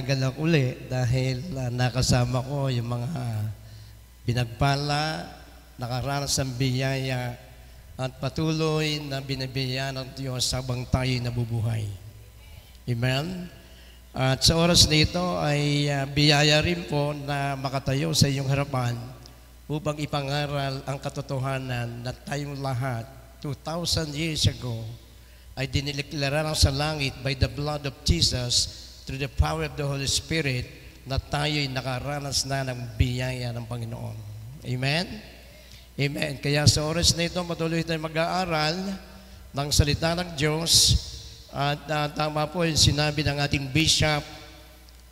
nagagalak uli dahil nakasama ko yung mga pinagpala, nakaranas ng biyaya at patuloy na binibigyan ng Diyos habang tayo'y nabubuhay. Amen? At sa oras na ito ay biyaya rin po na makatayo sa iyong harapan upang ipangaral ang katotohanan na tayong lahat 2,000 years ago ay dinideklara sa langit by the blood of Jesus through the power of the Holy Spirit na tayo'y nakaranas na ng biyaya ng Panginoon. Amen? Amen. Kaya sa oras na ito, patuloy tayong mag-aaral ng salita ng Diyos. At tama po yung sinabi ng ating bishop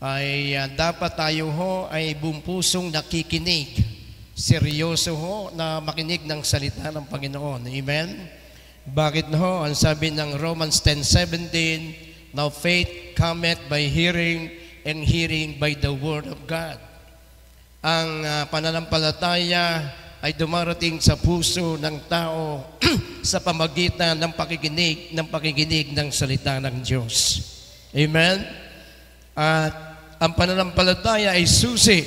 ay dapat tayo ho ay buong pusong nakikinig. Seryoso ho na makinig ng salita ng Panginoon. Amen? Bakit ho? Ang sabi ng Romans 10:17, now faith cometh by hearing, and hearing by the word of God. Ang pananampalataya ay dumarating sa puso ng tao sa pamagitan ng pakikinig ng salita ng Diyos. Amen? At ang pananampalataya ay susi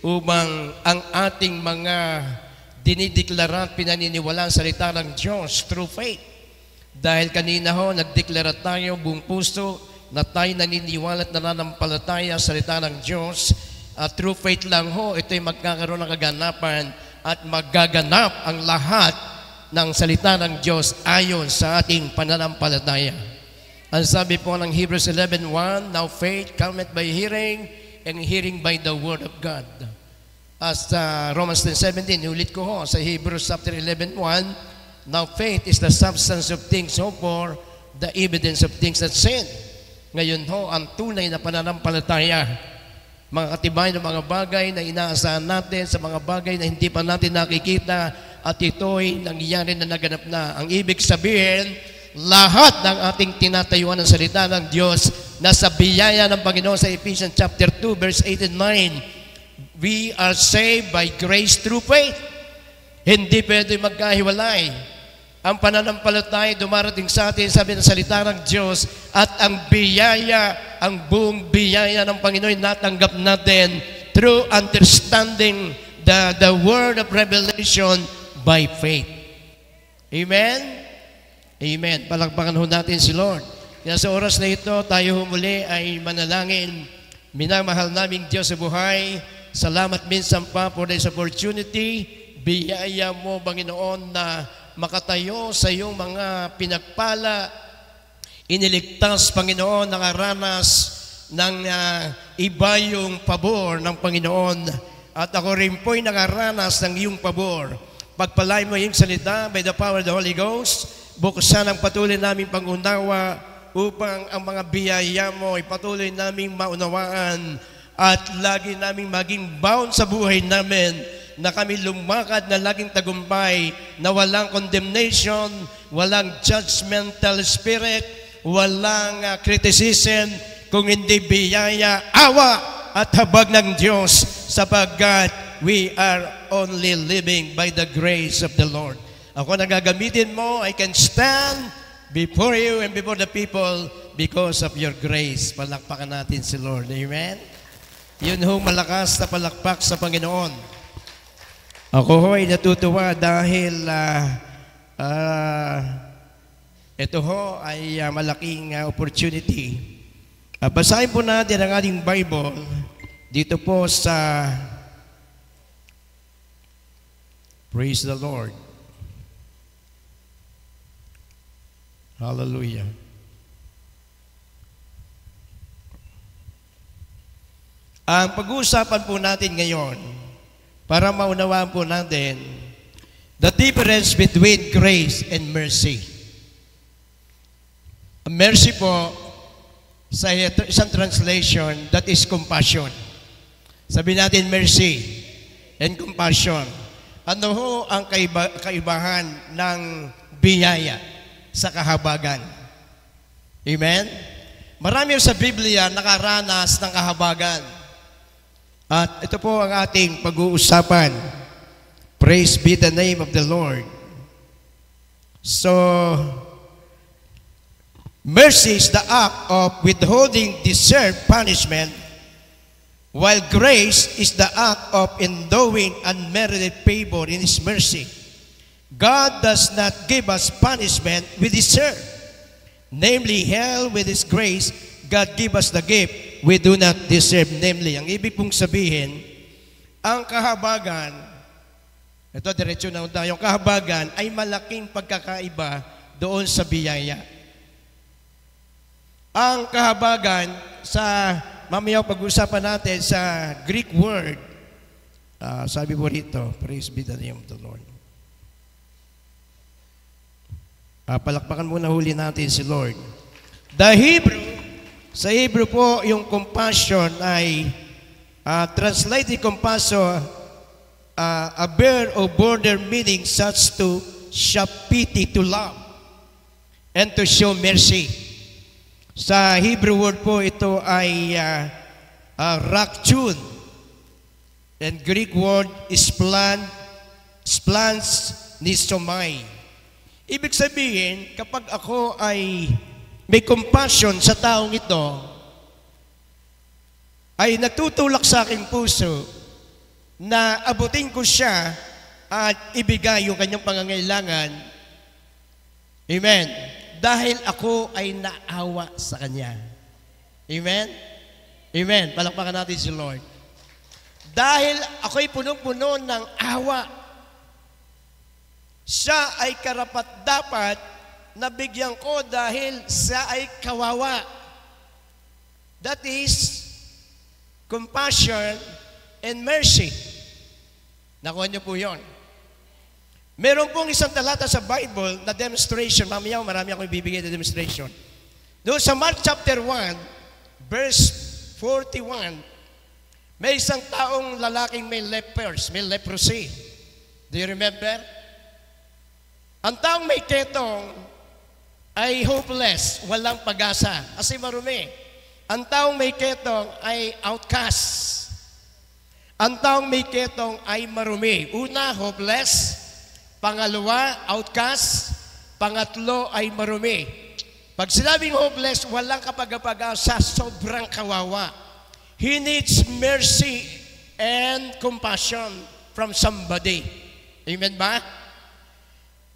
upang ang ating mga dinideklara at pinaniniwalaan sa salita ng Diyos through faith. Dahil kanina ho, nagdeklara tayo buong puso na tayo naniniwala at nananampalataya sa salita ng Diyos. At through faith lang ho, ito'y magkakaroon ng kaganapan at magaganap ang lahat ng salita ng Diyos ayon sa ating pananampalataya. Ang sabi po ng Hebrews 11:1, now faith cometh by hearing, and hearing by the word of God. As Romans 10:17, ulit ko ho sa Hebrews chapter 11:1, now faith is the substance of things hoped for, the evidence of things not seen. Ngayon ho, ang tunay na pananampalataya, mga katibayan ng mga bagay na inaasahan natin sa mga bagay na hindi pa natin nakikita at ito'y nangyayari na naganap na. Ang ibig sabihin, lahat ng ating tinatayuan ng salita ng Diyos nasa biyaya ng Panginoon sa Ephesians chapter 2 verse 8 and 9. We are saved by grace through faith. Hindi pwede magkahiwalay. Ang pananampalataya dumarating sa atin, sabi ng salita ng Diyos, at ang biyaya, ang buong biyaya ng Panginoon natanggap natin through understanding the word of revelation by faith. Amen? Amen. Palakpakan ho natin si Lord. Kaya sa oras na ito, tayo humuli ay manalangin. Minamahal naming Diyos sa buhay, salamat minsan pa for this opportunity. Biyaya mo, Panginoon, na makatayo sa iyong mga pinagpala, iniligtas, Panginoon, nakaranas ng iba yung pabor ng Panginoon. At ako rin po'y nakaranas ng iyong pabor. Pagpalain mo yung salita by the power of the Holy Ghost, buksan ang patuloy naming pangunawa upang ang mga biyaya mo ay patuloy naming maunawaan at lagi naming maging bound sa buhay namin na kami lumakad na laging tagumpay, na walang condemnation, walang judgmental spirit, walang criticism, kung hindi biyaya, awa at habag ng Diyos, sapagkat we are only living by the grace of the Lord. Ako na gagamitin mo, I can stand before you and before the people because of your grace. Palakpakan natin si Lord. Amen? Yun hong malakas na palakpak sa Panginoon. Ako ho ay natutuwa dahil ito ho ay malaking opportunity. Basahin po natin ang ating Bible dito po sa Praise the Lord. Hallelujah. Ang pag-uusapan po natin ngayon, para maunawaan po natin, the difference between grace and mercy. Mercy po, sa isang translation, that is compassion. Sabi natin mercy and compassion. Ano ho ang kaibahan ng biyaya sa kahabagan? Amen? Marami sa Biblia nakaranas ng kahabagan. At ito po ang ating pag-uusapan. Praise be the name of the Lord. So, mercy is the act of withholding deserved punishment while grace is the act of endowing unmerited favor in His mercy. God does not give us punishment we deserve. Namely, hell with His grace, God give us the gift we do not deserve. Namely, ang ibig pong sabihin, ang kahabagan, ito diretso na tayo, yung kahabagan ay malaking pagkakaiba doon sa biyaya. Ang kahabagan sa, mamaya pag-usapan natin sa Greek word, sabi po rito, praise be the name of the Lord. Palakpakan muna huli natin si Lord. The Hebrew, sa Hebrew po, yung compassion ay translated compassion, a bare or border meaning such to show pity, to love, and to show mercy. Sa Hebrew word po, ito ay rakchun. And Greek word is splans nisomai. Ibig sabihin, kapag ako ay may compassion sa taong ito, ay nagtutulak sa aking puso na abutin ko siya at ibigay yung kanyang pangangailangan. Amen. Dahil ako ay naawa sa kanya. Amen? Amen. Palakpakan natin si Lord. Dahil ako'y punong-puno ng awa, siya ay karapat-dapat na bigyan ko dahil siya ay kawawa. That is compassion and mercy. Nakuha niyo po yun. Meron pong isang talata sa Bible na demonstration. Mamaya marami akong ibibigay na demonstration. Doon sa Mark chapter 1, verse 41, may isang taong lalaking may leprosy. Do you remember? Ang taong may ketong ay hopeless, walang pag-asa, kasi marumi. Ang taong may ketong ay outcast. Ang taong may ketong ay marumi. Una, hopeless. Pangalawa, outcast. Pangatlo ay marumi. Pag sinabing hopeless, walang kapag-asa, sobrang kawawa. He needs mercy and compassion from somebody. Amen ba?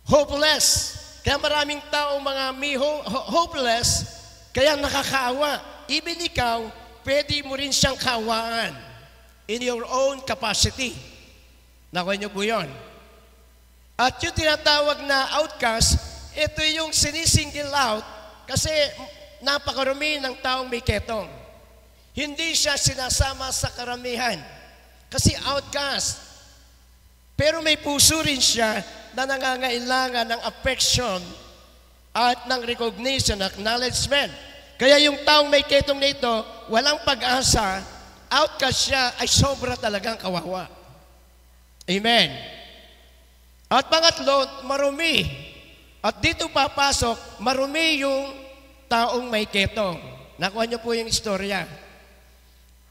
Hopeless. Kaya maraming tao mga hopeless, kaya nakakaawa. Even ikaw, pwede mo rin siyang kaawaan in your own capacity. Nakuha niyo po yun. At yung tinatawag na outcast, ito yung sinisingle out kasi napakarami ng taong may ketong. Hindi siya sinasama sa karamihan kasi outcast. Pero may puso rin siya na nangangailangan ng affection at ng recognition, acknowledgement. Kaya yung taong may ketong na ito, walang pag-asa, outcast siya, ay sobra talagang kawawa. Amen. At pangatlo, marumi. At dito papasok, marumi yung taong may ketong. Nakuha niyo po yung istorya.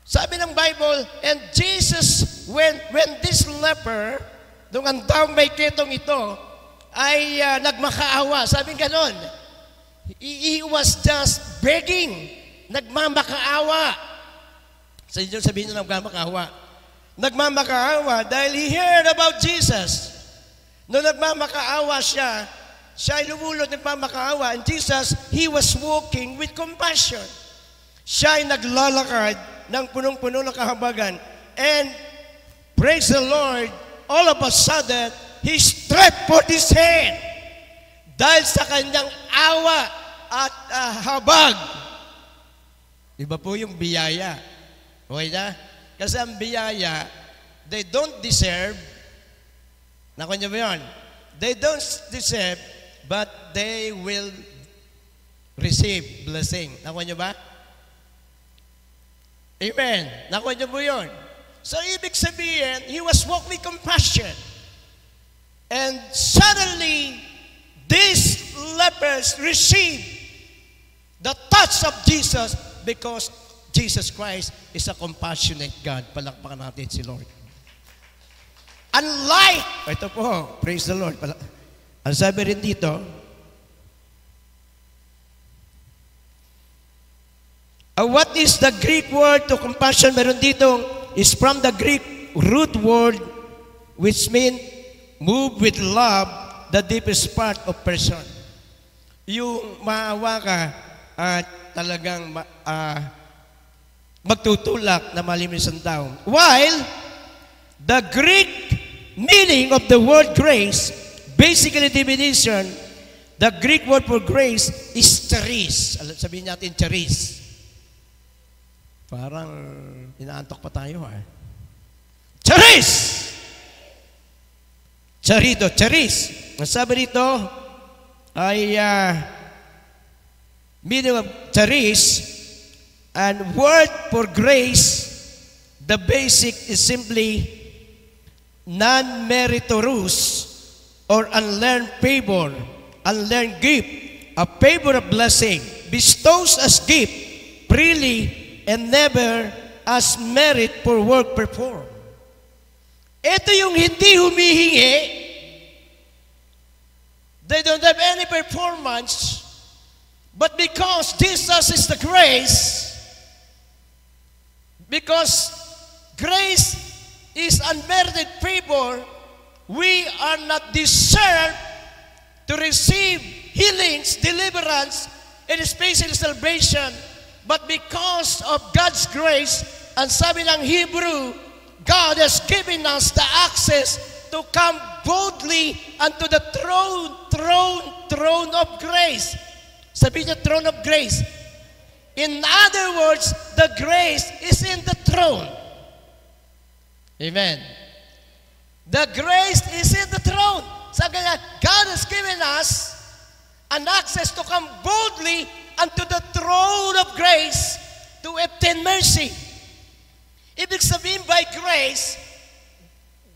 Sabi ng Bible, and Jesus, when this leper, nung ang taong may ketong ito, ay nagmakaawa. Sabi ganon, he was just begging, nagmamakaawa. Sa inyo sabihin nyo nagmamakaawa. Nagmamakaawa dahil he heard about Jesus. Nung nagmamakaawa siya ay lumulot nagmamakaawa. And Jesus, He was walking with compassion. Siya ay naglalakad ng punong-puno ng kahabagan. And praise the Lord, all of a sudden, He stretched forth His hand. Dahil sa kanyang awa at habag. Iba po yung biyaya. Okay na? Kasi ang biyaya, they don't deserve. Nakuha niyo ba yun? They don't deserve, but they will receive blessing. Nakuha niyo ba? Amen. Nakuha niyo po yun? So, ibig sabihin, he was walked with compassion. And suddenly, these lepers received the touch of Jesus because Jesus Christ is a compassionate God. Palakpakan natin si Lord. Unlike, ito po, praise the Lord. Ang sabi rin dito, What is the Greek word to compassion? Meron dito, is from the Greek root word which mean move with love the deepest part of person. Yung maawa ka at talagang magtutulak na malinis ang tao. While the Greek meaning of the word grace, basically definition, the Greek word for grace is charis. Sabihin natin charis. Parang inaantok pa tayo ha. Charis! Charito, charis. Ang sabi rito ay meaning of charis, and word for grace, the basic is simply non-meritorious or unlearned favor, unlearned gift, a favor of blessing, bestows as gift freely and never as merit for work performed. Ito yung hindi humihingi. They don't have any performance, but because Jesus is the grace, because grace is unmerited favor, we are not deserved to receive healings, deliverance, and especially salvation. But because of God's grace, ang sabi ng Hebrew, God has given us the access to come boldly unto the throne of grace. Sabi niya, throne of grace. In other words, the grace is in the throne. Amen. The grace is in the throne. Sabi niya, God has given us an access to come boldly unto the throne of grace to obtain mercy. Ibig sabihin by grace,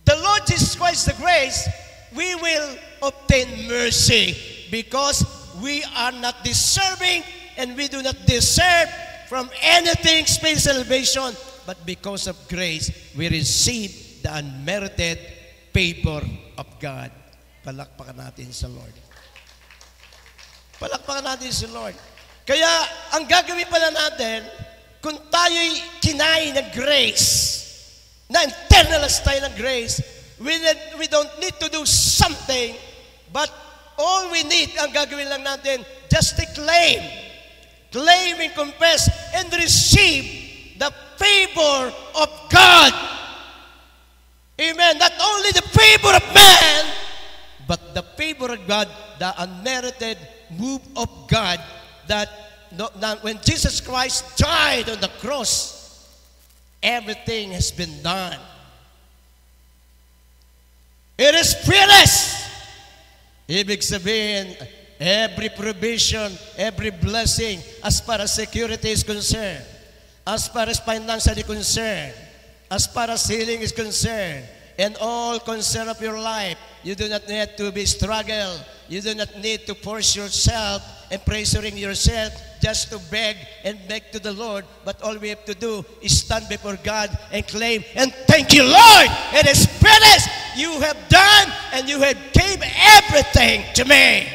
the Lord Jesus Christ, the grace, we will obtain mercy because we are not deserving and we do not deserve from anything special salvation, but because of grace, we receive the unmerited favor of God. Palakpakan natin sa Lord. Palakpakan natin sa Lord. Kaya, ang gagawin pala natin, kung tayo'y kinain ng grace, na internalize tayo ng grace, we don't need to do something, but all we need, ang gagawin lang natin, just to claim and confess and receive the favor of God. Amen. Not only the favor of man, but the favor of God, the unmerited move of God, that when Jesus Christ died on the cross, everything has been done. It is finished. Ibig sabihin, every provision, every blessing, as far as security is concerned, as far as financial is concerned, as far as healing is concerned, and all concern of your life, you do not need to be struggle. You do not need to force yourself and pressuring yourself just to beg and beg to the Lord. But all we have to do is stand before God and claim, and thank you, Lord, it is finished. You have done and you have gave everything to me.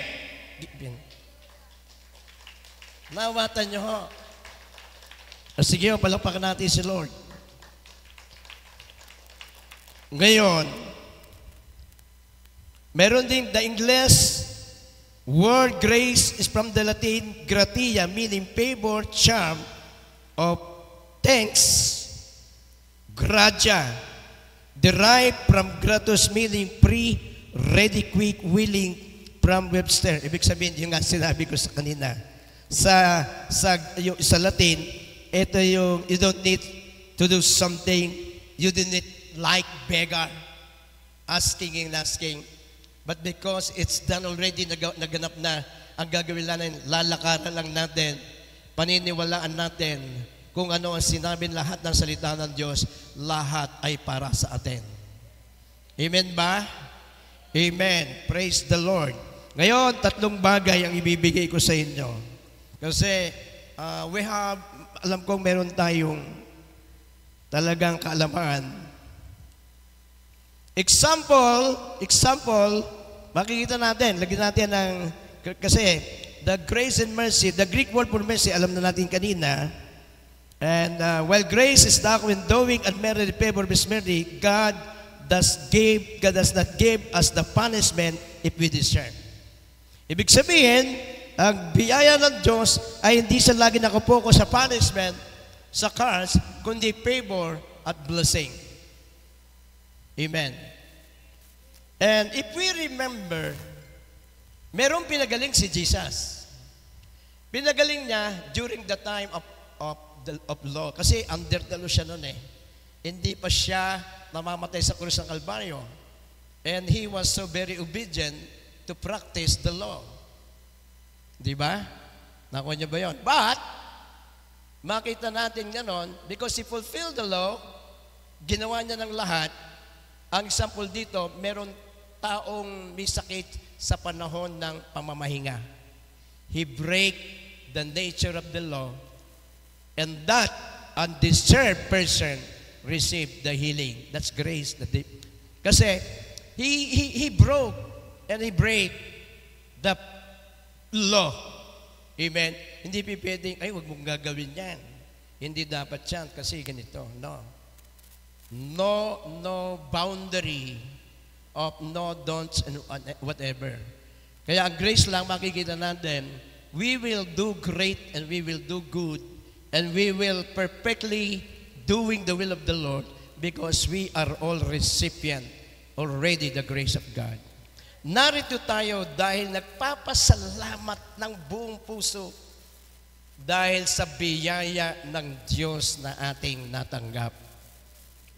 Nawatan nyo ho. Sige, palakpakan natin si Lord. Ngayon, meron din the English word grace is from the Latin gratia, meaning favor, charm, of thanks, gratia, derived from gratus, meaning free, ready, quick, willing, from Webster. Ibig sabihin, yung nga sinabi ko sa kanina. Sa Latin, ito yung, you don't need to do something, you don't need like beggar, asking and asking. But because it's done already, naganap na, ang gagawin lang, lalakaran lang natin, paniniwalaan natin, kung ano ang sinabi lahat ng salita ng Diyos, lahat ay para sa atin. Amen ba? Amen. Praise the Lord. Ngayon, 3 bagay ang ibibigay ko sa inyo. Kasi, alam kong meron tayong talagang kaalaman. Example, makikita natin, lagyan natin ng, kasi, the grace and mercy, the Greek word for mercy, alam na natin kanina, And while grace is not endowing unmerited favor of His mercy, God does not give us the punishment if we deserve. Ibig sabihin, ang biyaya ng Diyos ay hindi siya lagi nakapokus sa punishment, sa curse, kundi favor at blessing. Amen. And if we remember, merong pinagaling si Jesus. Pinagaling niya during the time of law. Kasi under the law siya noon eh. Hindi pa siya namamatay sa krus ng Kalbaryo. And he was so very obedient to practice the law. Di ba? Nakuha niyo ba yun? But, makita natin ganon, because he fulfilled the law, ginawa niya ng lahat. Ang example dito, meron taong may sakit sa panahon ng pamamahinga. He break the nature of the law, and that undeserved person received the healing. That's grace. Kasi he broke and he break the law. Amen. Hindi pwedeng, ay, huwag mong gagawin yan. Hindi dapat yan kasi ganito. No boundary of no don'ts and whatever. Kaya ang grace lang makikita natin, we will do great and we will do good and we will perfectly doing the will of the Lord because we are all recipient already the grace of God. Narito tayo dahil nagpapasalamat ng buong puso dahil sa biyaya ng Diyos na ating natanggap.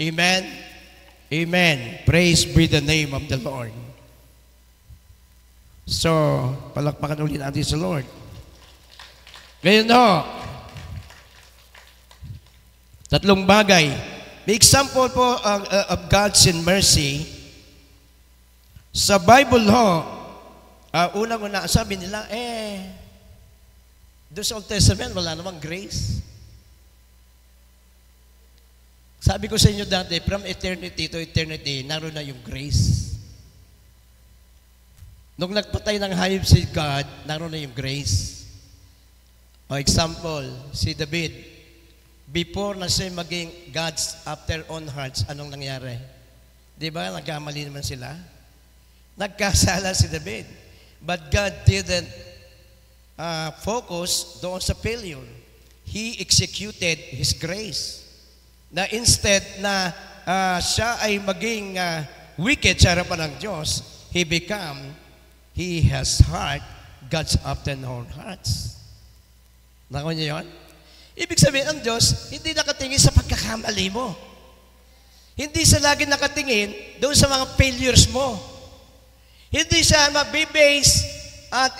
Amen? Amen. Praise be the name of the Lord. So, palakpakan ulit natin sa Lord. Ngayon tatlong bagay. May example po of God's mercy. Sa Bible unang-una, sabi nila, doon sa Old Testament, wala namang grace. Sabi ko sa inyo dati, from eternity to eternity, naroon na yung grace. Nung nagpatay ng hayop si God, naroon na yung grace. O example, si David, before na siya maging God's after own hearts, anong nangyari? Di ba, nagkamali naman sila? Nagkasala si David. But God didn't focus doon sa failure. He executed His grace. Na instead na siya ay maging wicked sa harapan ng Diyos, he has heart, God's after own hearts. Nakuha niyo yun? Ibig sabihin, ang Diyos, hindi nakatingin sa pagkakamali mo. Hindi siya lagi nakatingin doon sa mga failures mo. Hindi siya mabibase at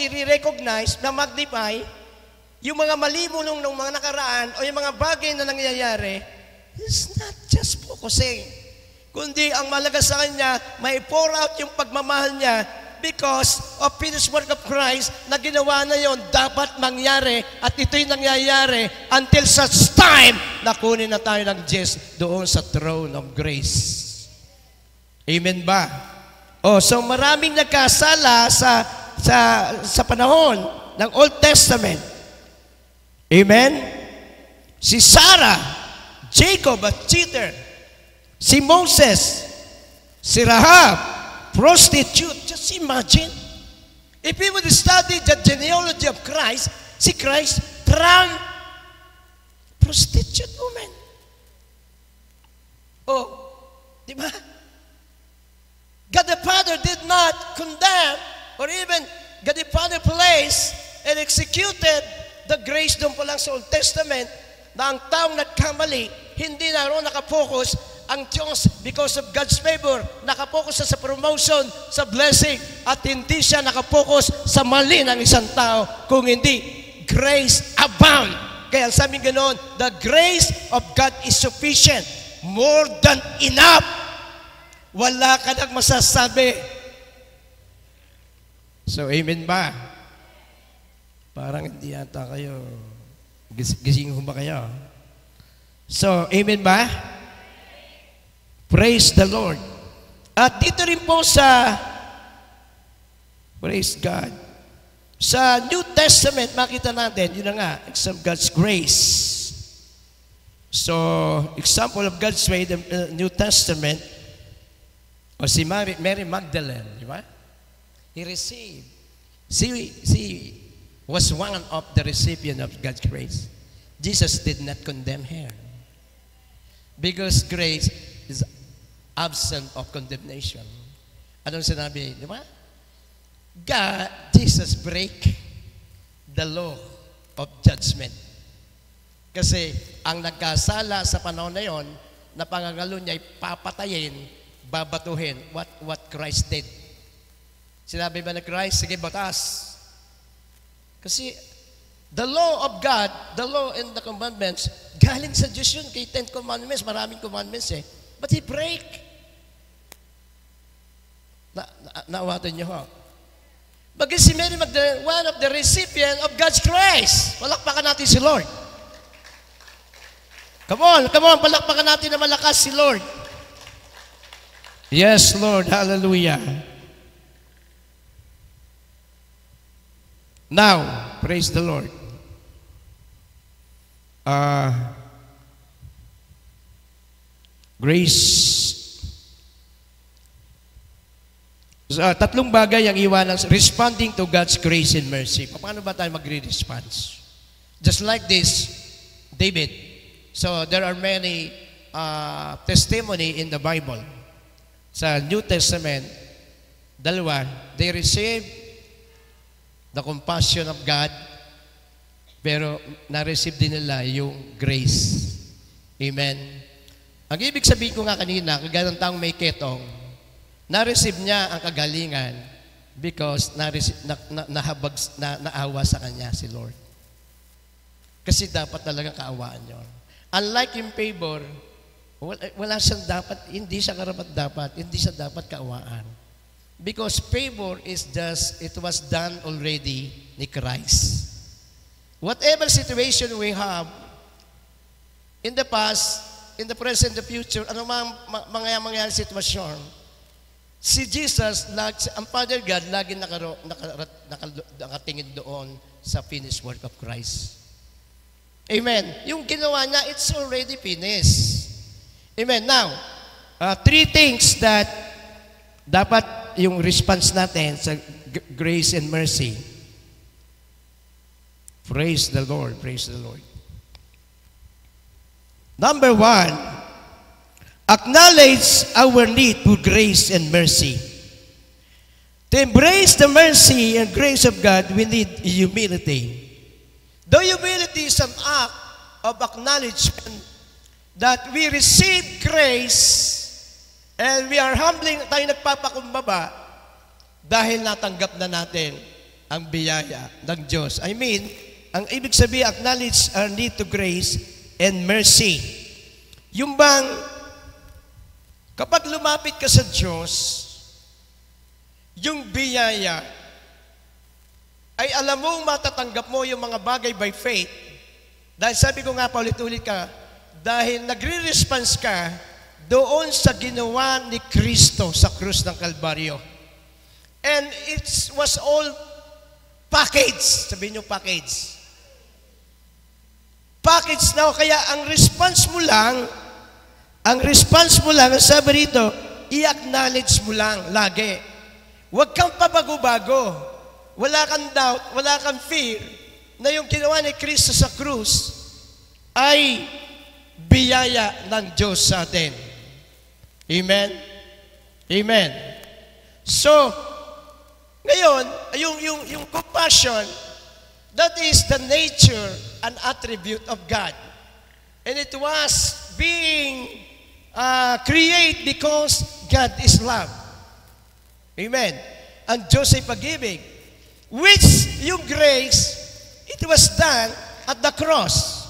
i-recognize na magnify yung mga mali mo nung mga nakaraan o yung mga bagay na nangyayari. It's not just focusing. Kundi ang malaga sa Kanya, may pour out yung pagmamahal niya because of finished work of Christ na ginawa na yon dapat mangyari at ito'y nangyayari until such time na kunin na tayo ng Diyos doon sa throne of grace. Amen ba? So maraming nagkasala sa panahon ng Old Testament. Amen? Si Sarah, Jacob, a cheater. Si Moses, si Rahab, prostitute. Just imagine. If we would study the genealogy of Christ, si Christ from prostitute woman. Di ba? God the Father did not condemn or even God the Father placed and executed the grace doon po lang sa Old Testament na ang taong nagkamali, hindi na roon nakapokus ang Diyos because of God's favor. Nakapokus siya sa promotion, sa blessing, at hindi siya nakapokus sa mali ng isang tao kung hindi grace abound. Kaya sabi ganoon, the grace of God is sufficient, more than enough. Wala ka nang masasabi. So, amen ba? Parang hindi yata kayo. Gising ho ba kayo? So, amen ba? Praise the Lord. At dito rin po sa, praise God, Sa New Testament, makita natin, yun na nga, example of God's grace. So, example of God's way, the New Testament, o si Mary Magdalene, di ba? He received. She was one of the recipient of God's grace. Jesus did not condemn her. Because grace is absent of condemnation. Anong sinabi? Di ba? Jesus break the law of judgment. Kasi ang nagkasala sa panahon na yon, na pangangalo niya ay papatayin, babatuhin, what Christ did. Sinabi ba na Christ, sige batas. Kasi the law of God, the law and the commandments, galing sa Diyos yun, kay 10 commandments, maraming commandments eh. But He break. Naawatan niyo ho. Bagay si Mary Magdalene, one of the recipient of God's grace. Palakpakan natin si Lord. Come on, palakpakan natin na malakas si Lord. Yes, Lord, hallelujah. Now, praise the Lord. Grace. Tatlong bagay ang iwanan. Responding to God's grace and mercy. Paano ba tayo magre-response? Just like this, David. So, there are many testimony in the Bible. Sa New Testament, dalawa, they receive the compassion of God, pero na-receive din nila yung grace. Amen. Ang ibig sabihin ko nga kanina, kagaya ng taong may ketong, na-receive niya ang kagalingan because naawa sa kanya si Lord. Kasi dapat talagang kaawaan yun. Unlike in favor, wala siyang dapat, hindi siya karapat-dapat, hindi siya dapat kaawaan. Because favor is just, it was done already ni Christ. Whatever situation we have, in the past, in the present, the future, ano mangyayari sitwasyon, si Jesus, ang Father God, lagi nakatingin doon sa finished work of Christ. Amen. Yung ginawa niya, it's already finished. Amen. Now, three things that dapat yung response natin sa grace and mercy. Praise the Lord. Praise the Lord. Number one, acknowledge our need for grace and mercy. To embrace the mercy and grace of God, we need humility. The humility is an act of acknowledgement that we receive grace and we are humbling, tayo nagpapakumbaba dahil natanggap na natin ang biyaya ng Diyos. I mean, ang ibig sabihin, acknowledge our need to grace and mercy. Yung bang, kapag lumapit ka sa Diyos, yung biyaya, ay alam mong matatanggap mo yung mga bagay by faith. Dahil sabi ko nga, paulit-ulit ka, dahil nagre-response ka doon sa ginawa ni Kristo sa krus ng Kalbaryo. And it was all package. Sabihin nyo package. Package na, kaya ang response mo lang, ang sabi rito, i-acknowledge mo lang lagi. Huwag kang pabago-bago. Wala kang doubt, wala kang fear na yung ginawa ni Kristo sa krus ay biyaya ng Diyos sa atin. Amen? Amen. So, ngayon, yung compassion, that is the nature and attribute of God. And it was being created because God is love. Amen. And Diyos ay pag-ibig. Which yung grace, it was done at the cross.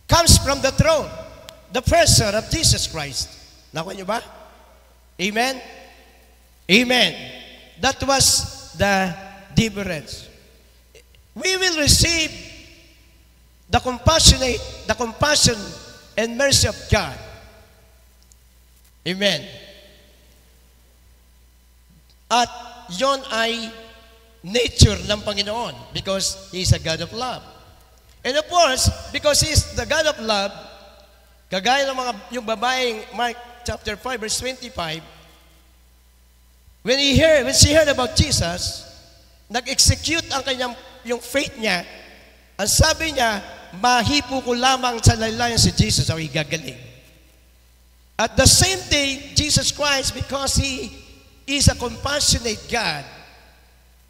Comes from the throne, the person of Jesus Christ. Nakuha niyo ba? Amen? Amen. That was the difference. We will receive the compassion and mercy of God. Amen. At yon ay nature ng Panginoon because He is a God of love. And of course, because He is the God of love, kagaya ng yung babaeng Mark chapter 5 verse 25, when she heard about Jesus, nag-execute ang yung faith niya. Ang sabi niya, mahipo ko lamang sa laylayan si Jesus ang igagaling. At the same day, Jesus Christ, because He is a compassionate God,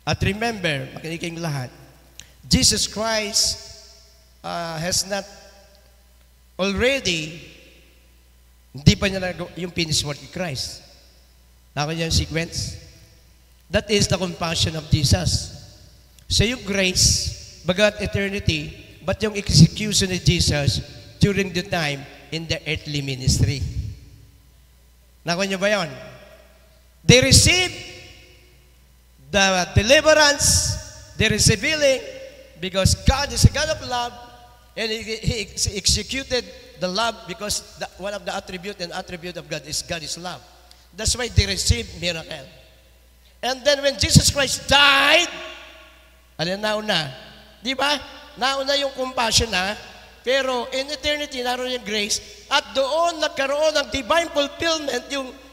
at remember, makinig kayong lahat, Jesus Christ has not already, hindi pa niya yung finished work of Christ. Nako niya yung sequence. That is the compassion of Jesus. So yung grace, bagat eternity, but yung execution of Jesus during the time in the earthly ministry. Nako niyo ba yun? They receive the deliverance, they receive healing, because God is a God of love, and He executed the love because one of the attribute of God is love. That's why they receive miracle. And then when Jesus Christ died, nauna. Di ba? Nauna yung compassion na, pero in eternity, naroon yung grace, at doon nagkaroon ng divine fulfillment,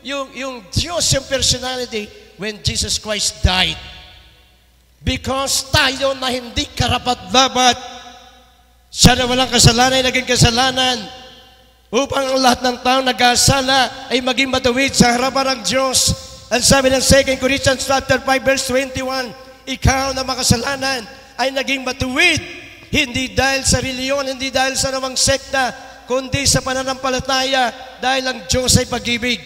yung Diyos, yung personality, when Jesus Christ died. Because tayo na hindi karapat-dapat, siya na walang kasalanan, naging kasalanan, upang ang lahat ng tao nag-asala ay maging matuwid sa harapan ng Diyos. Ang sabi ng 2 Corinthians chapter 5 verse 21, ikaw na makasalanan ay naging matuwid, hindi dahil sa reliyon, hindi dahil sa namang sekta, kundi sa pananampalataya, dahil ang Diyos ay pag-ibig.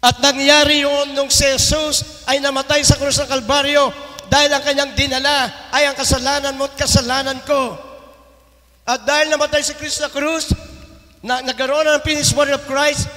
At nangyari yun nung si Jesus ay namatay sa krus ng Kalbaryo, dahil ang kanyang dinala ay ang kasalanan mo at kasalanan ko. At dahil namatay si Kristo sa krus, nagkaroon ng finished work of Christ,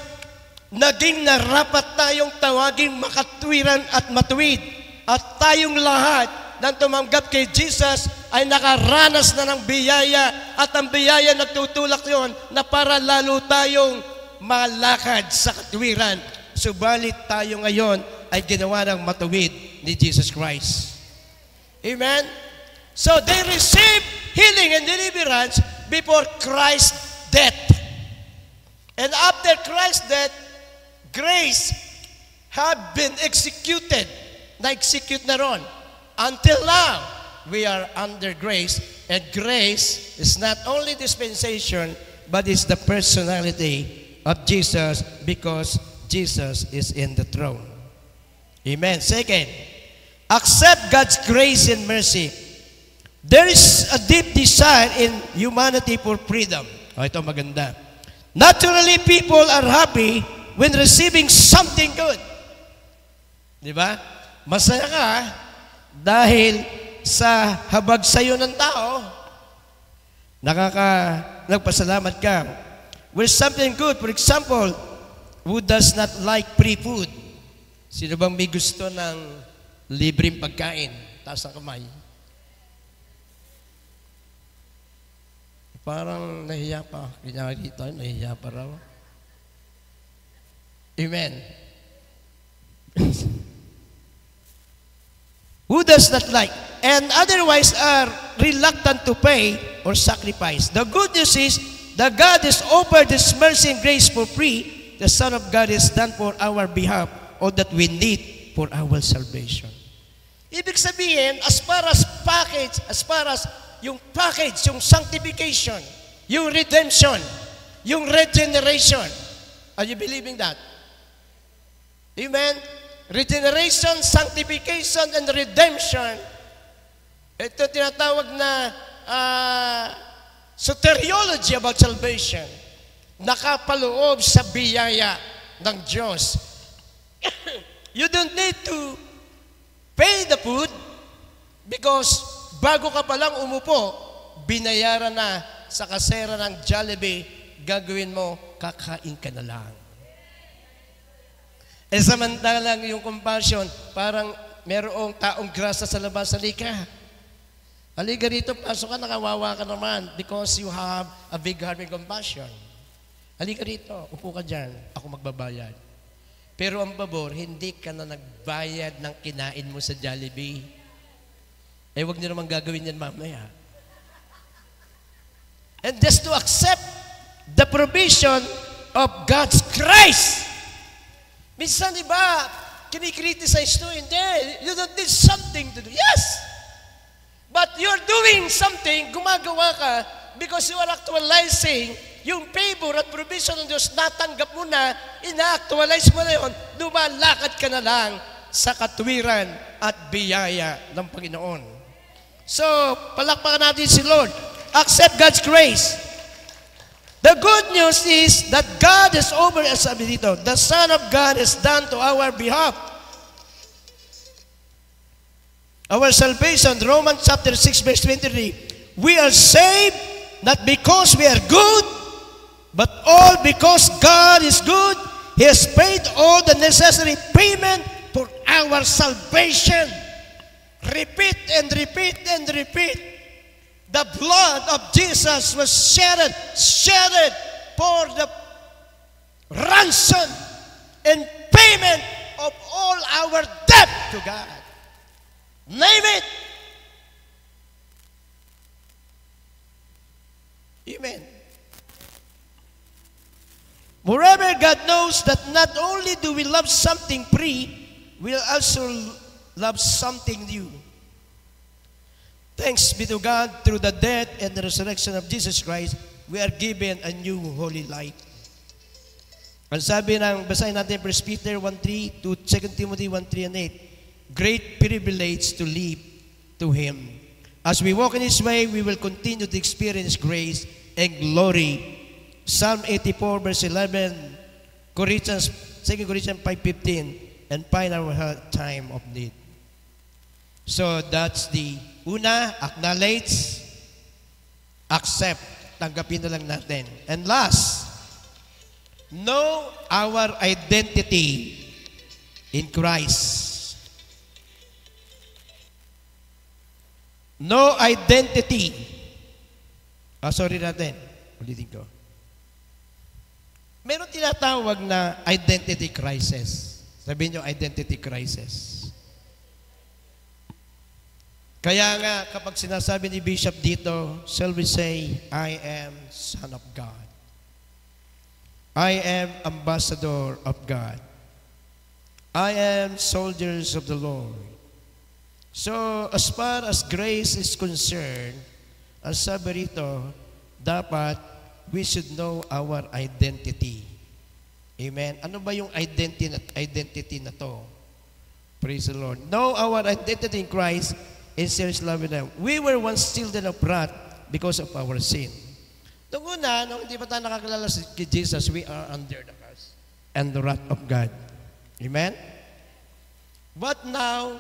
naging narapat tayong tawaging makatwiran at matuwid. At tayong lahat nang tumanggap kay Jesus ay nakaranas na ng biyaya, at ang biyaya nagtutulak yon na para lalo tayong malakad sa katwiran. Subalit tayo ngayon ay ginawa ng matuwid ni Jesus Christ. Amen? So they received healing and deliverance before Christ's death. And after Christ's death, grace have been executed. Na-execute na ron. Until now, we are under grace. And grace is not only dispensation, but it's the personality of Jesus, because Jesus is in the throne. Amen. Second, accept God's grace and mercy. There is a deep desire in humanity for freedom. Ito maganda. Naturally, people are happy when receiving something good. Di ba? Masaya ka dahil sa habag sayo ng tao, nagpasalamat ka. With something good, for example, who does not like free food? Sino bang may gusto ng libreng pagkain? Taas ang kamay. Parang nahiya pa. Kanya dito, nahiya pa raw. Amen. Who does not like? And otherwise are reluctant to pay or sacrifice. The good news is that God has offered His mercy and grace for free. The Son of God is done for our behalf, all that we need for our salvation. Ibig sabihin, as far as yung package, yung sanctification, yung redemption, yung regeneration. Are you believing that? Amen? Regeneration, sanctification, and redemption. Ito tinatawag na soteriology about salvation. Nakapaloob sa biyaya ng Diyos. You don't need to pay the food because bago ka palang umupo, binayaran na sa kasera ng Jollibee, gagawin mo, kakain ka na lang. E samantalang yung compassion, parang merong taong grasa sa labas, halika. Halika rito, pasok ka, nakawawa ka naman because you have a big heart and compassion. Halika rito, upo ka dyan, ako magbabayad. Pero ang pabor, hindi ka na nagbayad ng kinain mo sa Jollibee. Eh, huwag niyo naman gagawin yan mamaya. And just to accept the provision of God's Christ. Minsan, di ba, kinikriticize to, hindi, you don't need something to do. Yes! But you're doing something, gumagawa ka, because you are actualizing yung favor at provision ng Diyos, natanggap mo na, ina-actualize mo na yun, lumalakad ka na lang sa katwiran at biyaya ng Panginoon. So, palakpakan natin si Lord. Accept God's grace. The good news is that God is over us, sabi dito. The Son of God is done to our behalf. Our salvation, Romans chapter 6, verse 23. We are saved not because we are good, but all because God is good. He has paid all the necessary payment for our salvation. Repeat and repeat and repeat. The blood of Jesus was shed for the ransom and payment of all our debt to God. Name it. Amen. Moreover, God knows that not only do we love something free, we also love something new. Thanks be to God, through the death and the resurrection of Jesus Christ, we are given a new holy life. Ang sabi ng, basahin natin 1 Peter 1:3 to 2 Timothy 1:3 and 8, great privilege to live to Him. As we walk in His way, we will continue to experience grace and glory. Psalm 84 verse 11, 2 Corinthians 5:15, and find our time of need. So that's the una, acknowledge, accept, tanggapin na lang natin. And last, know our identity in Christ. No identity. Sorry natin. Ulitin ko. Meron tinatawag na identity crisis. Sabihin nyo, identity crisis. Kaya nga, kapag sinasabi ni Bishop dito, shall we say, I am Son of God. I am ambassador of God. I am soldiers of the Lord. So, as far as grace is concerned, ang sabi rito, dapat we should know our identity. Amen? Ano ba yung identity na to? Praise the Lord. Know our identity in Christ and serious love with Him. We were once children of wrath because of our sin. Noong una, nung hindi pa tayo nakakilala kay Jesus, we are under the curse and the wrath of God. Amen? But now,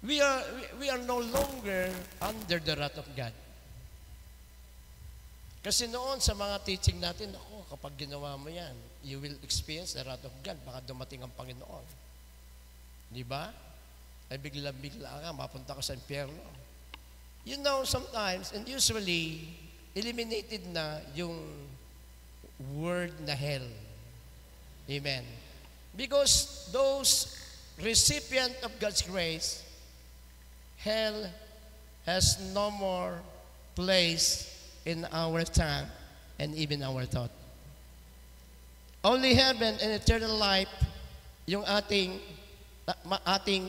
we are no longer under the wrath of God. Kasi noon sa mga teaching natin, ako, kapag ginawa mo yan, you will experience the wrath of God. Baka dumating ang Panginoon. Di ba? Ay bigla-bigla ka, mapunta ka sa impyerno. You know, sometimes, and usually, eliminated na yung word na hell. Amen. Because those recipient of God's grace, hell has no more place in our tongue and even our thought. Only heaven and eternal life yung ating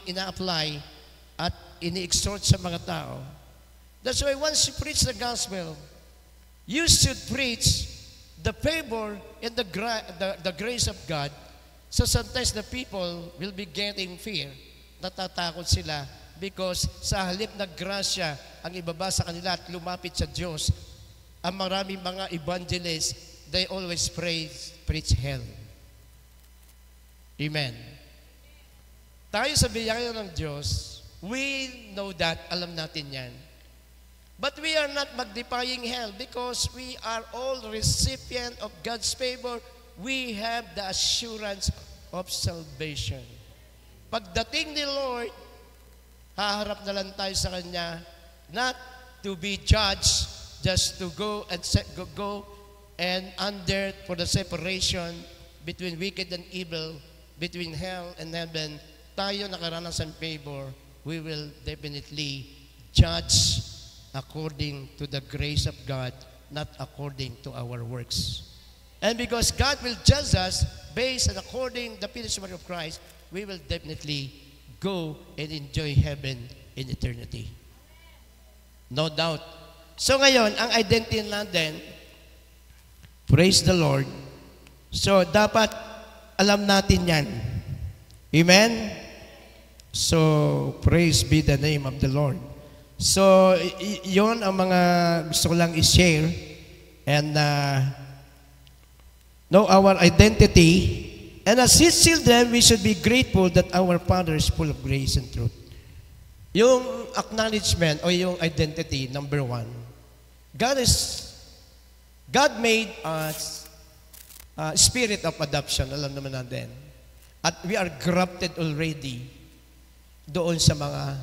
ina-apply at ini-exhort sa mga tao. That's why once you preach the gospel, you should preach the favor and the grace of God. So sometimes the people will be getting fear. Natatakot sila because sa halip na grasya ang ibaba sa kanila at lumapit sa Diyos, ang maraming mga evangelists, they always preach hell. Amen. Tayo sa biyaya ng Diyos, we know that, alam natin yan. But we are not magnifying hell because we are all recipient of God's favor. We have the assurance of salvation. Pagdating ni Lord, haharap na lang tayo sa Kanya, not to be judged, just to go and under for the separation between wicked and evil between hell and heaven, tayo nakaranas ng favor, we will definitely judge according to the grace of God, not according to our works. And because God will judge us based on according the finished work of Christ, we will definitely go and enjoy heaven in eternity. No doubt. So ngayon, ang identity natin, praise the Lord. So dapat alam natin yan. Amen? So, praise be the name of the Lord. So, yon ang mga gusto ko lang i-share. And know our identity. And as His children, we should be grateful that our Father is full of grace and truth. Yung acknowledgement o yung identity, number one. God made us spirit of adoption, alam naman natin. At we are grafted already doon sa mga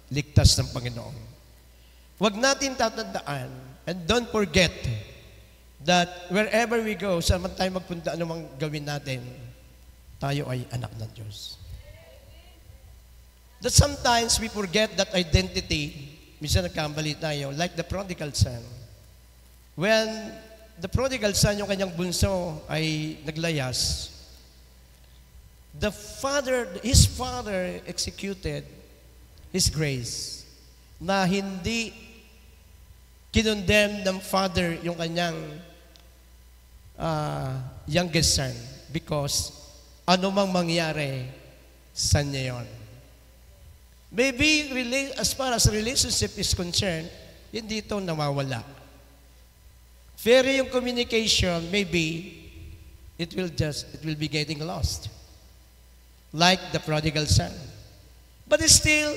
ligtas ng Panginoon. Huwag natin tatandaan, and don't forget that wherever we go, saan man tayo magpunta, anumang gawin natin, tayo ay anak ng Diyos. That sometimes we forget that identity. Minsan nagkamali tayo, like the prodigal son. When the prodigal son, yung kanyang bunso ay naglayas, his father executed his grace na hindi kinondemn ng father yung kanyang youngest son because anumang mangyari sa niya yun. Maybe as far as relationship is concerned, hindi ito nawawala. Pero yung communication, maybe it will be getting lost. Like the prodigal son. But it's still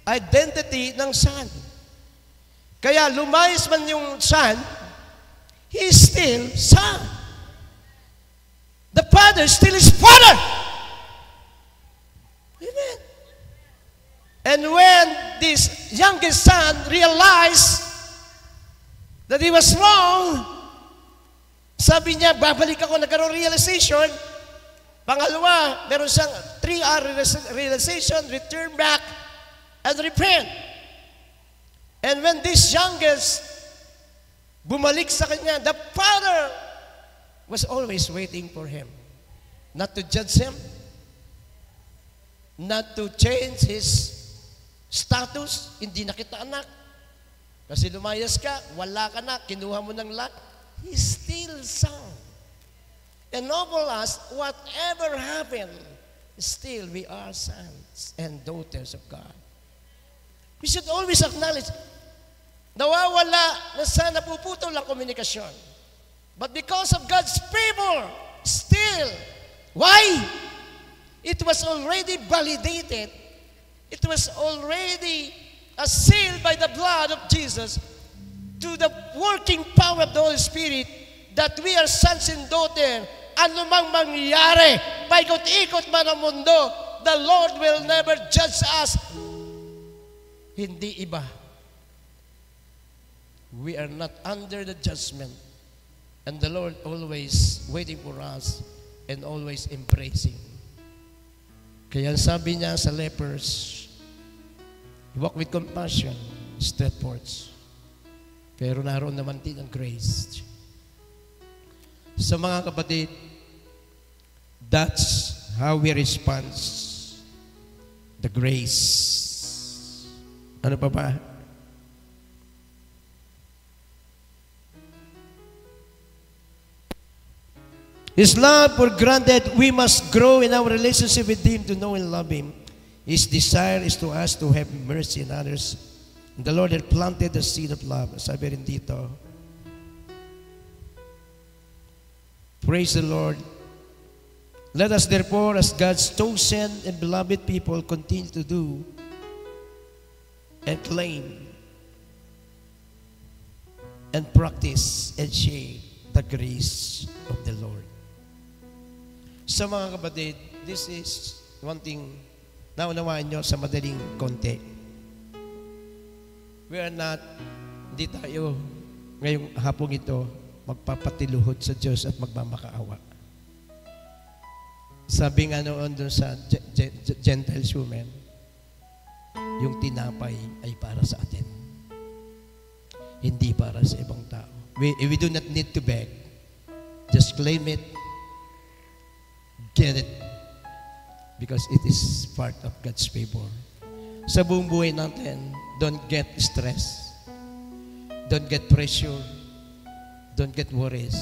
identity ng son. Kaya lumayas man yung son, he is still son. The father still is father. Amen. And when this youngest son realized that he was wrong, sabi niya, babalik ako, nagkaroon realization. Pangalawa, meron siyang 3R realization, return back, and repent. And when this youngest bumalik sa kanya, the father was always waiting for him. Not to judge him, not to change his status, hindi na kita anak. Kasi lumayas ka, wala ka na, kinuha mo ng lahat, he's still son. Ennoble us, whatever happened, still we are sons and daughters of God. We should always acknowledge, nawawala na sana puputol ang komunikasyon. But because of God's favor, still, why? It was already validated. It was already sealed by the blood of Jesus to the working power of the Holy Spirit that we are sons and daughters. Anumang mangyari, paikot-ikot man ang mundo, the Lord will never judge us. Hindi iba. We are not under the judgment. And the Lord always waiting for us and always embracing. Kaya sabi niya sa lepers, walk with compassion, step forth. Pero naroon naman din ang grace. Sa mga kapatid, that's how we respond the grace. Ano pa ba? His love for granted, we must grow in our relationship with Him to know and love Him. His desire is to us to have mercy in others. The Lord had planted the seed of love. Sabi rin dito, praise the Lord. Let us therefore, as God's chosen and beloved people, continue to do and claim and practice and share the grace of the Lord. Sa mga kapatid, this is one thing naunawaan nyo sa madaling konti. We are not, hindi tayo ngayong hapong ito magpapatiluhod sa Diyos at magmamakaawa. Sabi nga noon doon sa Gentiles women, yung tinapay ay para sa atin. Hindi para sa ibang tao. We do not need to beg. Just claim it. Get it. Because it is part of God's favor. Sa buong buhay natin, don't get stress. Don't get pressure. Don't get worries.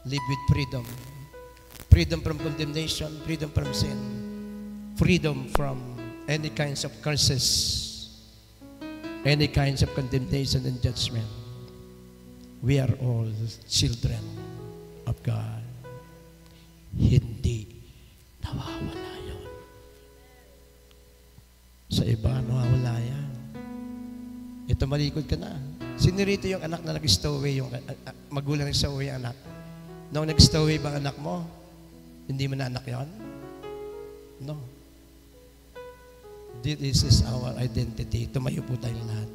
Live with freedom. Freedom from condemnation, freedom from sin, freedom from any kinds of curses, any kinds of condemnation and judgment. We are all children of God. Hindi nawawala yun. Sa iba, nawawala yan. Ito, malikod ka na. Sino rito yung anak na nag-stowaway, yung magulang nag-stowaway yung anak? Noong nag-stowaway ba anak mo, hindi mo na anak yun? No. This is our identity. Tumayo po tayong lahat.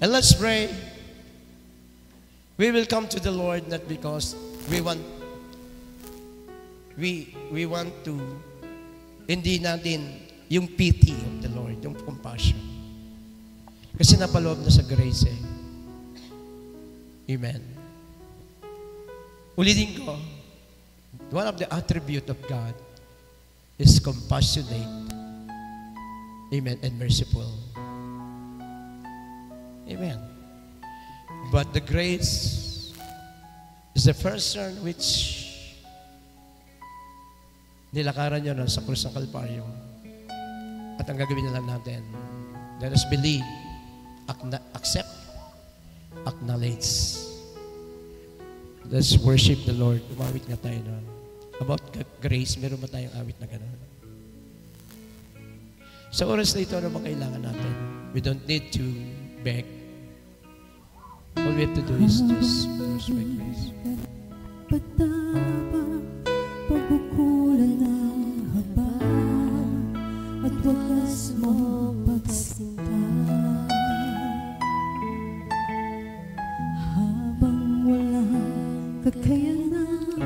And let's pray. We will come to the Lord not because we want to, hindi natin yung pity of the Lord, yung compassion. Kasi napaloob na sa grace eh. Amen. Ulitin ko, one of the attributes of God is compassionate, amen, and merciful. Amen. But the grace is the person which nilakaran nyo na sa krus ng Kalbaryo. At ang gagawin na lang natin, let us believe, accept, acknowledge. Let's worship the Lord. Umawit nga tayo nun. About grace, meron ba tayong awit na gano'n? Sa oras na ito, ano bang kailangan natin? We don't need to beg. All we have to do is just worship by grace. Patapang pagbukulan ng haba at wakas mo pagsinta. Habang walang kakayanan,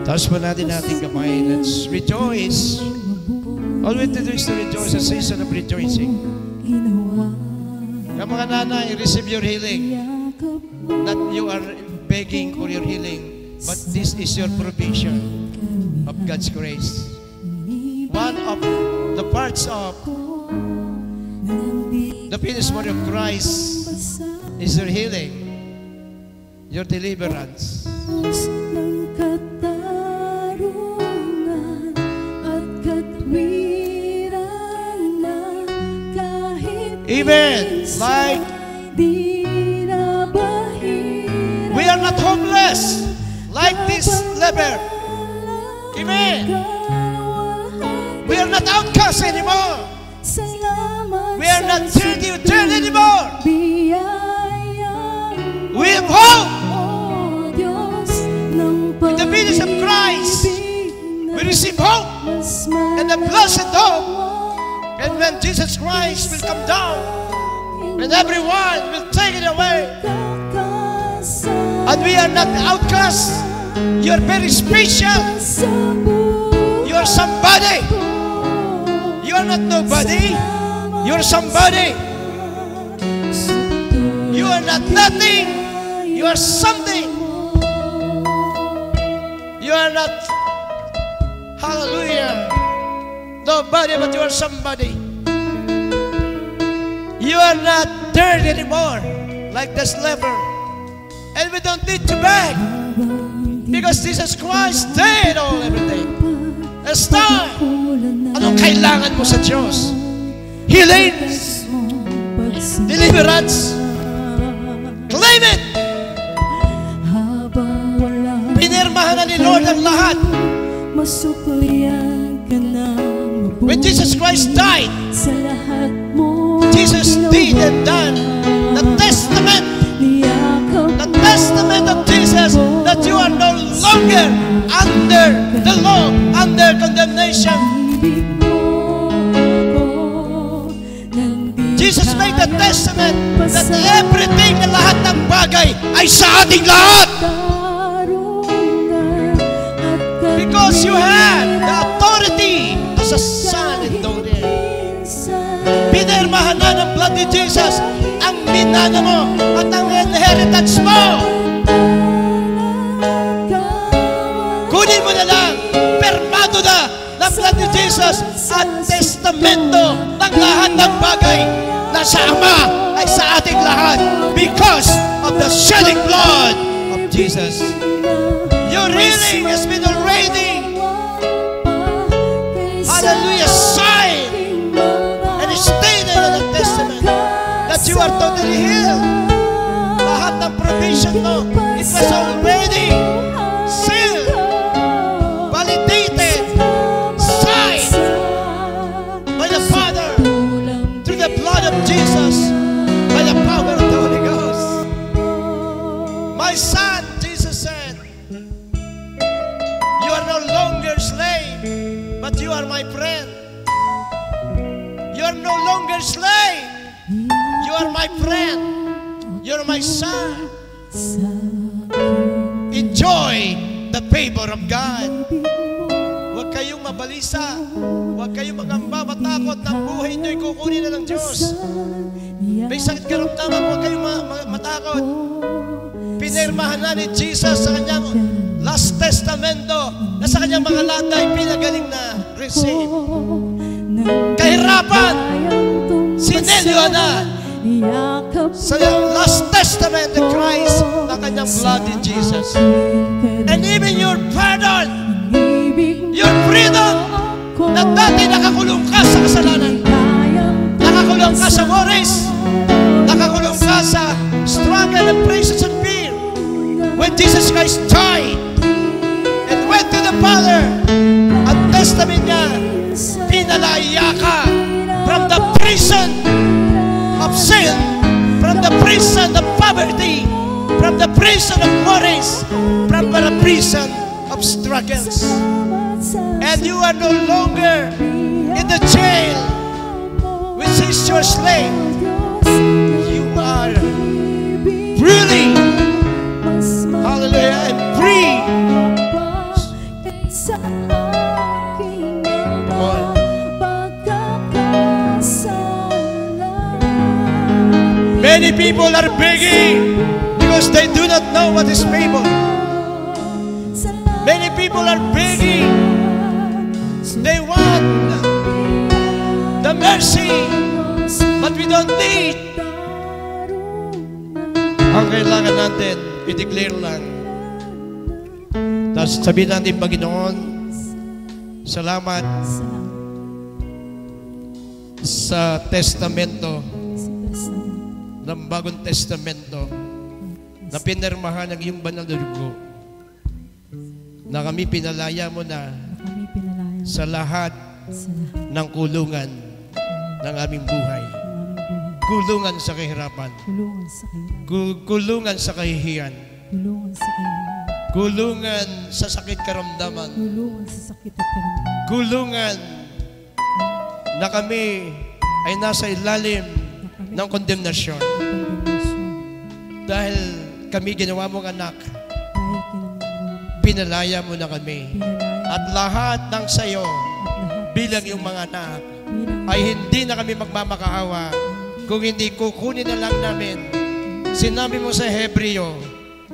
Taas pa natin ating kamay. Let's rejoice. All we have to do is to rejoice, a season of rejoicing. Yung mga nanay, receive your healing. Not you are begging for your healing, but this is your provision of God's grace. One of the parts of the finished work of Christ is your healing, your deliverance. ng katarungan at katwiran na kahit Amen. Like di na bahira. we are not homeless like this leper. Amen. We are not outcasts anymore. Salamat We are not sa dirty anymore. biyayang We have hope. o Diyos ng In the finish of Christ, pag-ibig we receive hope mas and the blessed hope. And when Jesus Christ will come down, and everyone will take it away, and we are not outcasts, you are very special. You are somebody. You are not nobody. You are somebody. You are not nothing. You are something. You are not, hallelujah, nobody, but you are somebody. You are not dirty anymore, like this leper. And we don't need to beg, because Jesus Christ did all everything. It's time. Anong kailangan mo sa Diyos? Healing, deliverance, claim it. Pinirmahan na ni Lord ang lahat. When Jesus Christ died, Jesus did and done the testament of Jesus, that you are no longer under the law, under condemnation. Jesus made the testament that everything, na lahat ng bagay ay sa ating lahat. Because you have the authority as a son and daughter. Pinirmahan na ng blood ni Jesus ang minana mo at ang inheritance mo. Kunin mo na lang, permado na ng blood ni Jesus at testamento ng lahat ng bagay na sa Ama ay sa ating lahat because of the shedding blood of Jesus. Your healing has been already, hallelujah, signed and stated in the Testament that you are totally healed. Lahat ng provision mo, it was already sealed, validated, signed by the Father through the blood of Jesus, by the power of the Holy Ghost. My son, Jesus said, you are no longer slave, but you are my friend. You are no longer slave. You are my friend. You are my son. Enjoy the favor of God. Huwag kayong mabalisa. Huwag kayong magamba, matakot na ang buhay nyo'y kukunin na ng Diyos. May sakit karamdaman, huwag kayong matakot. Pinirmahan na ni Jesus sa kanyang last testamento na sa kanyang mga landay pinagaling na receive. Kahirapan, sinelyo na sa last testament of Christ na kanyang blood in Jesus. And even your pardon, your freedom, na dati nakakulong ka sa kasalanan, nakakulong ka sa worries, nakakulong ka sa struggle and praises and fear. When Jesus Christ died and went to the Father, ang testament niya, pinalaya ka from the prison of sin, from the prison of poverty, from the prison of worries, from the prison of struggles. And you are no longer in the jail which is your slave. You are really, hallelujah, and free. Many people are begging because they do not know what is favor. Many people are begging. They want the mercy, but we don't need. Ang kailangan natin, i-declare lang. Tapos sabihin natin, Panginoon, salamat sa testamento ng Bagong Testamento na pinirmahan ng iyong banal na dugo na kami pinalaya mo na sa lahat ng kulungan ng aming buhay. Kulungan sa kahirapan. Kulungan sa kahihiyan. Kulungan sa sakit karamdaman. Kulungan na kami ay nasa ilalim ng kondemnasyon. Dahil kami ginawa mong anak, pinalaya mo na kami. At lahat ng sayo, bilang yung mga anak, ay hindi na kami magmamakaawa kung hindi kukunin na lang namin. Sinabi mo sa Hebreo,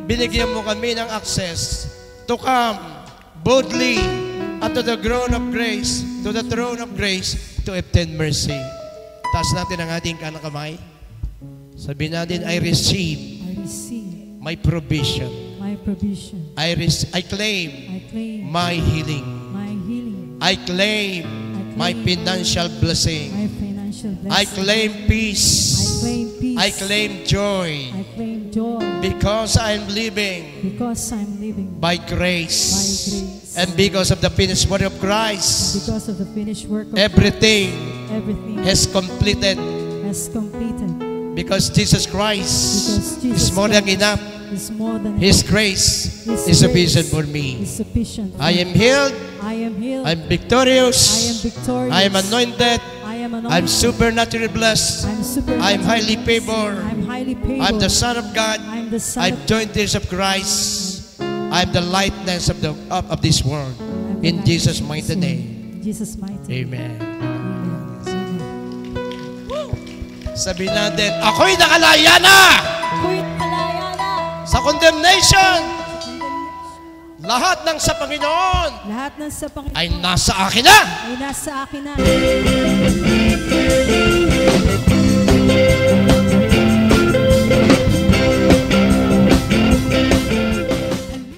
binigyan mo kami ng access to come boldly unto the throne of grace, to the throne of grace, to obtain mercy. Taas natin ang ating kanang kamay. Sabihin natin, I receive my provision. I claim my healing. I claim my financial blessing. I claim peace. I claim joy. Because I'm living by grace. And because of the finished work of Christ, everything has completed. Because Jesus Christ is more than enough. His grace is sufficient for me. I am healed. I'm victorious. I am anointed. I'm supernaturally blessed. I'm highly favored. I'm the Son of God. I'm joint heirs of Christ. I'm the lightness of this world. In Jesus' mighty name. In Jesus' mighty name. Amen. Amen. Sabihin natin, ako'y nakalaya na Ako'y kalaya na. sa condemnation. Lahat ng sa Panginoon Lahat ng sa Panginoon ay nasa akin na. ay nasa akin na.